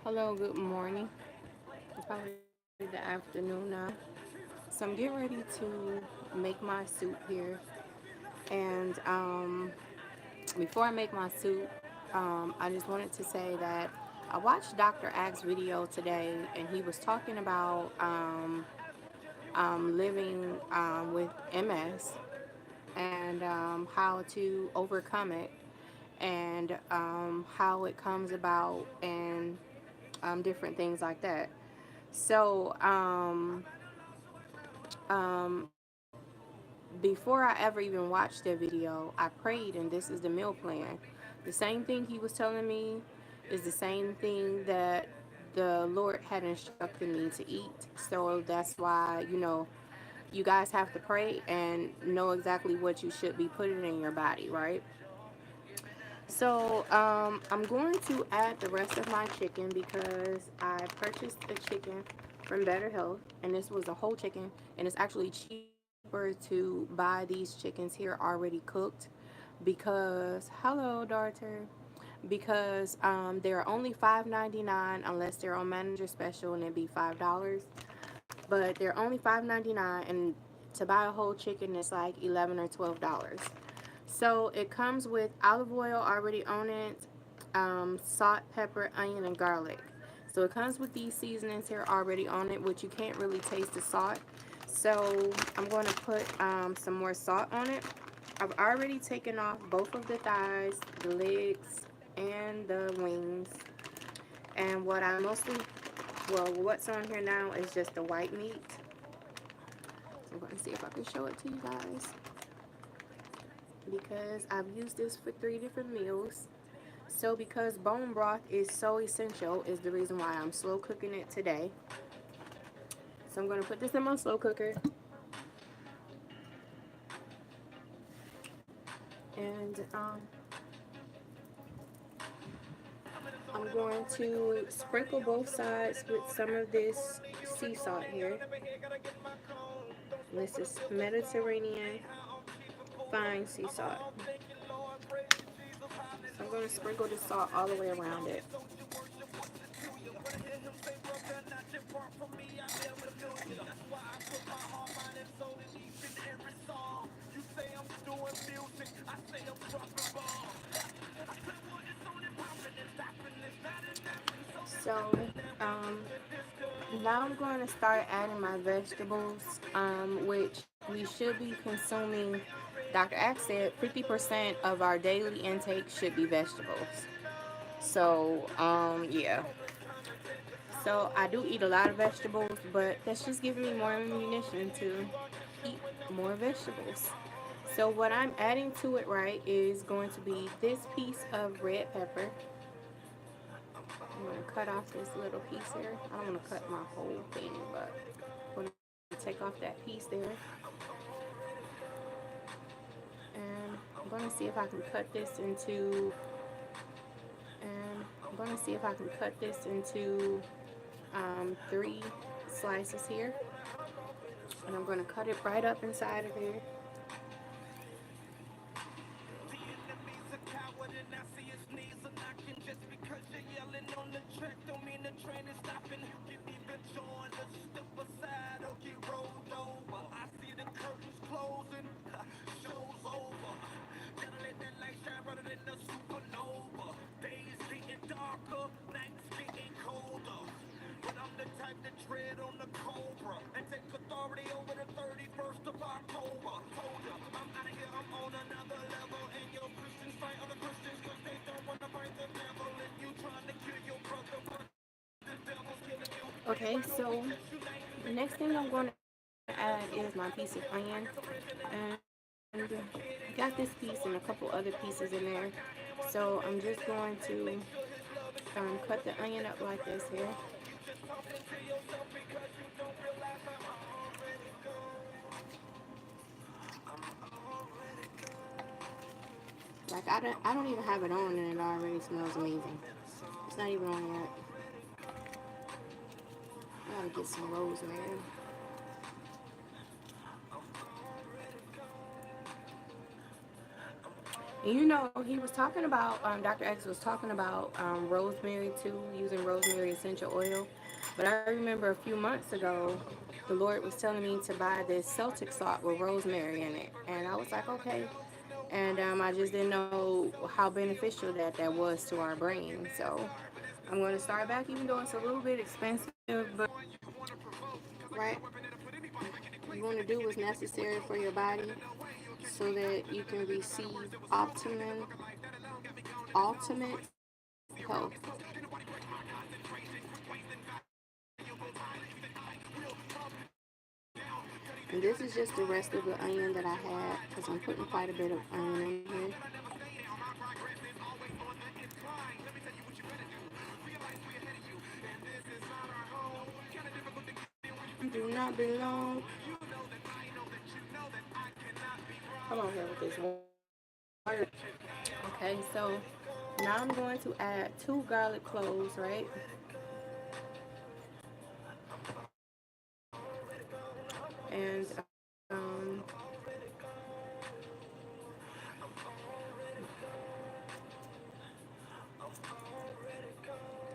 Hello, good morning. It's probably the afternoon now. So I'm getting ready to make my soup here. And before I make my soup, I just wanted to say that I watched Dr. Axe video today, and he was talking about living with MS and how to overcome it and how it comes about and different things like that. So, um, before I ever even watched the video, I prayed, and this is the meal plan. The same thing he was telling me is the same thing that the Lord had instructed me to eat. So that's why, you guys have to pray and know exactly what you should be putting in your body, right? So I'm going to add the rest of my chicken because I purchased a chicken from Better Health, and this was a whole chicken, and it's actually cheaper to buy these chickens here already cooked because hello, daughter, because they're only $5.99 unless they're on manager special, and it'd be $5, but they're only $5.99, and to buy a whole chicken is like $11 or $12. So it comes with olive oil already on it, salt, pepper, onion, and garlic. So it comes with these seasonings here already on it, which you can't really taste the salt. So I'm going to put some more salt on it. I've already taken off both of the thighs, the legs, and the wings. And what I mostly, well, what's on here now is just the white meat. So I'm going to see if I can show it to you guys, because I've used this for 3 different meals. So because bone broth is so essential is the reason why I'm slow cooking it today. So I'm going to put this in my slow cooker, and I'm going to sprinkle both sides with some of this sea salt here. This is Mediterranean fine sea salt. So I'm going to sprinkle the salt all the way around it. So um, now I'm going to start adding my vegetables, which we should be consuming. Dr. Axe said 50% of our daily intake should be vegetables. So, yeah. So I do eat a lot of vegetables, but that's just giving me more ammunition to eat more vegetables. So what I'm adding to it, right, is going to be this piece of red pepper. I'm going to cut off this little piece here. I don't want to cut my whole thing, but I'm going to take off that piece there. And I'm going to see if I can cut this into, and I'm going to see if I can cut this into 3 slices here. And I'm going to cut it right up inside of there. Okay, so the next thing I'm going to add is my piece of onion. And got this piece and a couple other pieces in there. So I'm just going to cut the onion up like this here. Like I don't even have it on, and it already smells amazing. It's not even on yet. I gotta get some rosemary. And you know, he was talking about, Dr. X was talking about rosemary too, using rosemary essential oil. But I remember a few months ago, the Lord was telling me to buy this Celtic salt with rosemary in it. And I was like, okay. And I just didn't know how beneficial that was to our brain. So I'm going to start back, even though it's a little bit expensive, but right, you want to do what's necessary for your body so that you can receive ultimate health. And this is just the rest of the onion that I had because I'm putting quite a bit of onion in here. You do not belong. Come on here with this water. Okay, so now I'm going to add 2 garlic cloves, right? And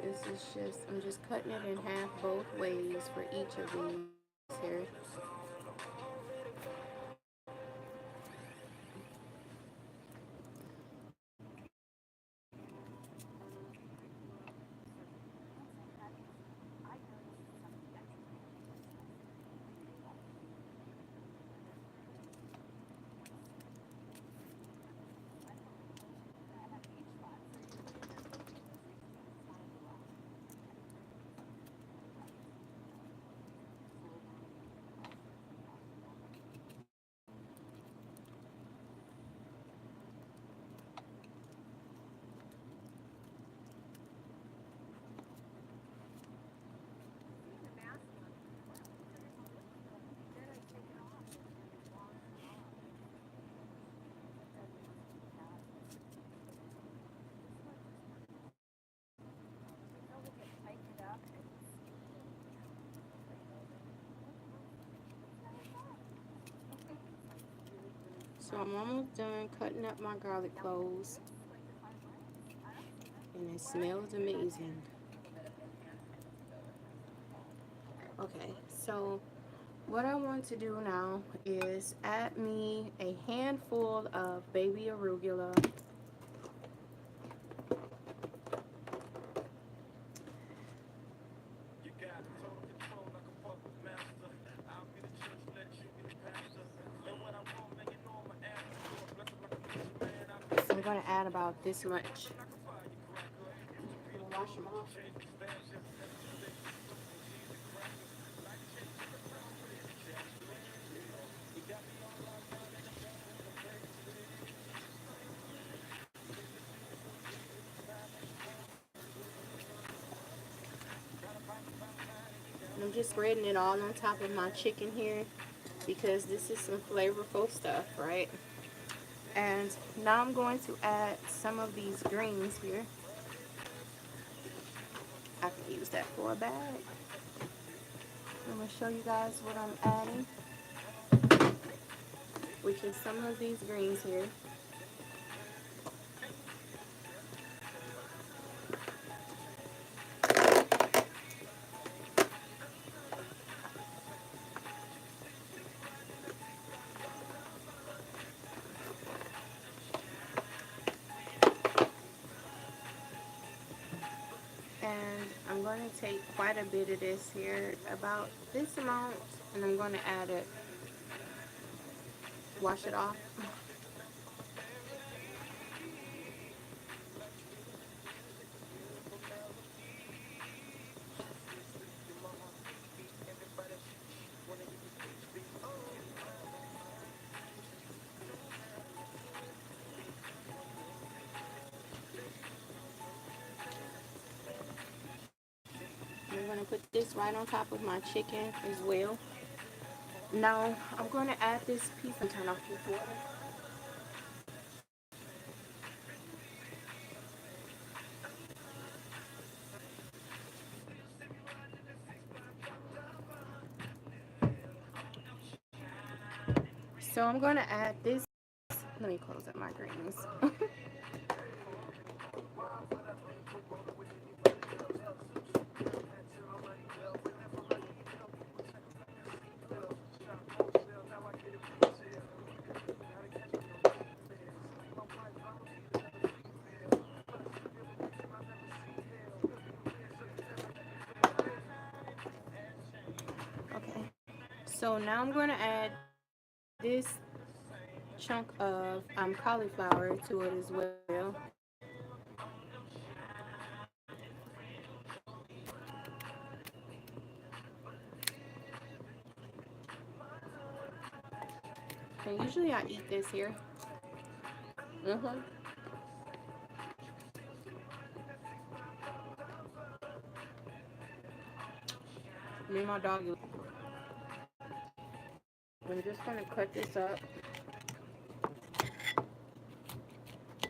this is just, I'm just cutting it in half both ways for each of these here. So I'm almost done cutting up my garlic cloves, and it smells amazing. Okay, so what I want to do now is add me a handful of baby arugula. So I'm going to add about this much. I'm gonna wash them off. And I'm just spreading it all on top of my chicken here because this is some flavorful stuff, right? And now I'm going to add some of these greens here. I can use that for a bag. I'm going to show you guys what I'm adding, which is some of these greens here. And I'm going to take quite a bit of this here, about this amount, and I'm going to add it, wash it off. I'm going to put this right on top of my chicken as well. Now I'm going to add this piece and turn off this water. So I'm going to add this Let me close up my greens. Okay. So now I'm going to add this chunk of cauliflower to it as well. And usually I eat this here. Mm-hmm. Me and my dog. I'm just gonna cut this up.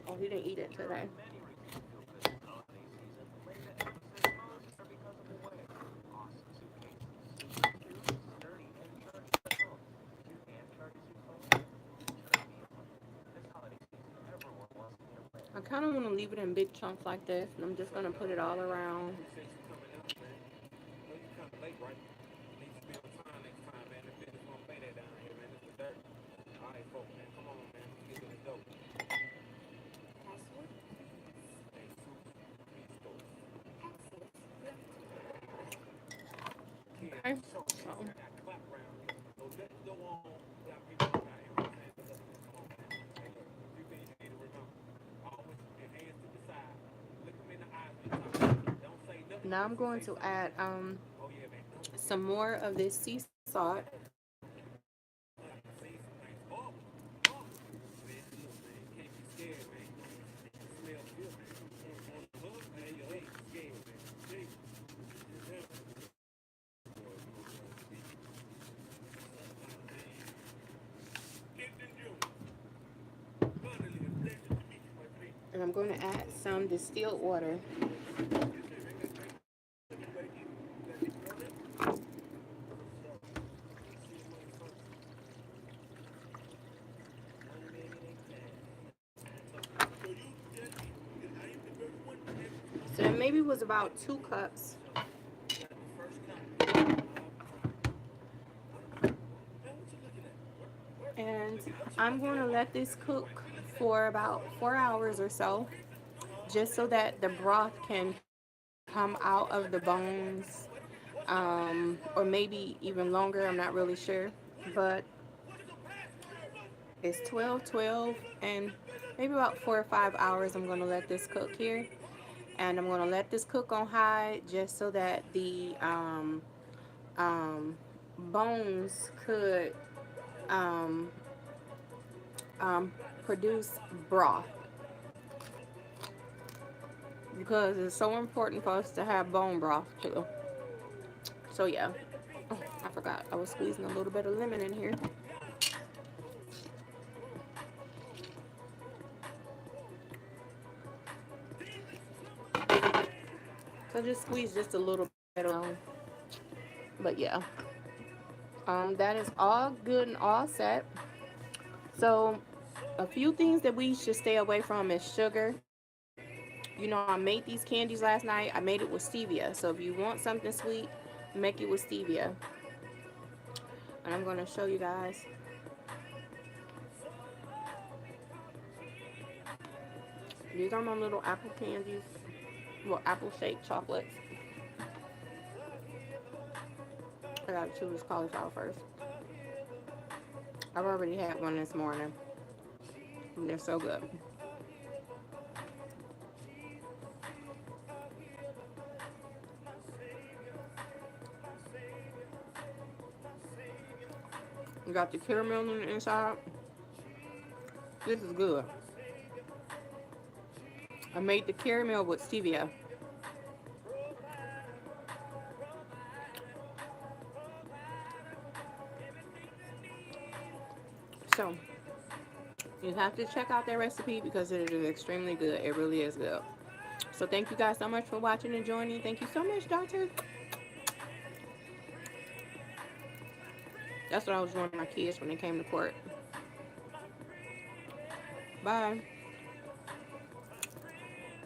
Oh, he didn't eat it today. I kind of want to leave it in big chunks like this, and I'm just gonna put it all around. Okay. So, now I'm going to add some more of this sea salt. And I'm going to add some distilled water. So that maybe was about 2 cups. And I'm going to let this cook for about 4 hours or so, just so that the broth can come out of the bones, or maybe even longer. I'm not really sure, but it's 12:12, and maybe about 4 or 5 hours. I'm going to let this cook here, and I'm going to let this cook on high just so that the um, bones could um, produce broth, because it's so important for us to have bone broth too. So yeah. Oh, I forgot I was squeezing a little bit of lemon in here. So just squeeze just a little bit on. But yeah. That is all good and all set. So a few things that we should stay away from is sugar. You know, I made these candies last night. I made it with stevia. So if you want something sweet, make it with stevia. And I'm going to show you guys. These are my little apple candies. Well, apple shaped chocolates. I gotta choose cauliflower first. I've already had one this morning. And they're so good. You got the caramel on the inside. This is good. I made the caramel with stevia. So you have to check out that recipe because it is extremely good. It really is good. So thank you guys so much for watching and joining. Thank you so much, Doctor. That's what I was doing to my kids when they came to court. Bye.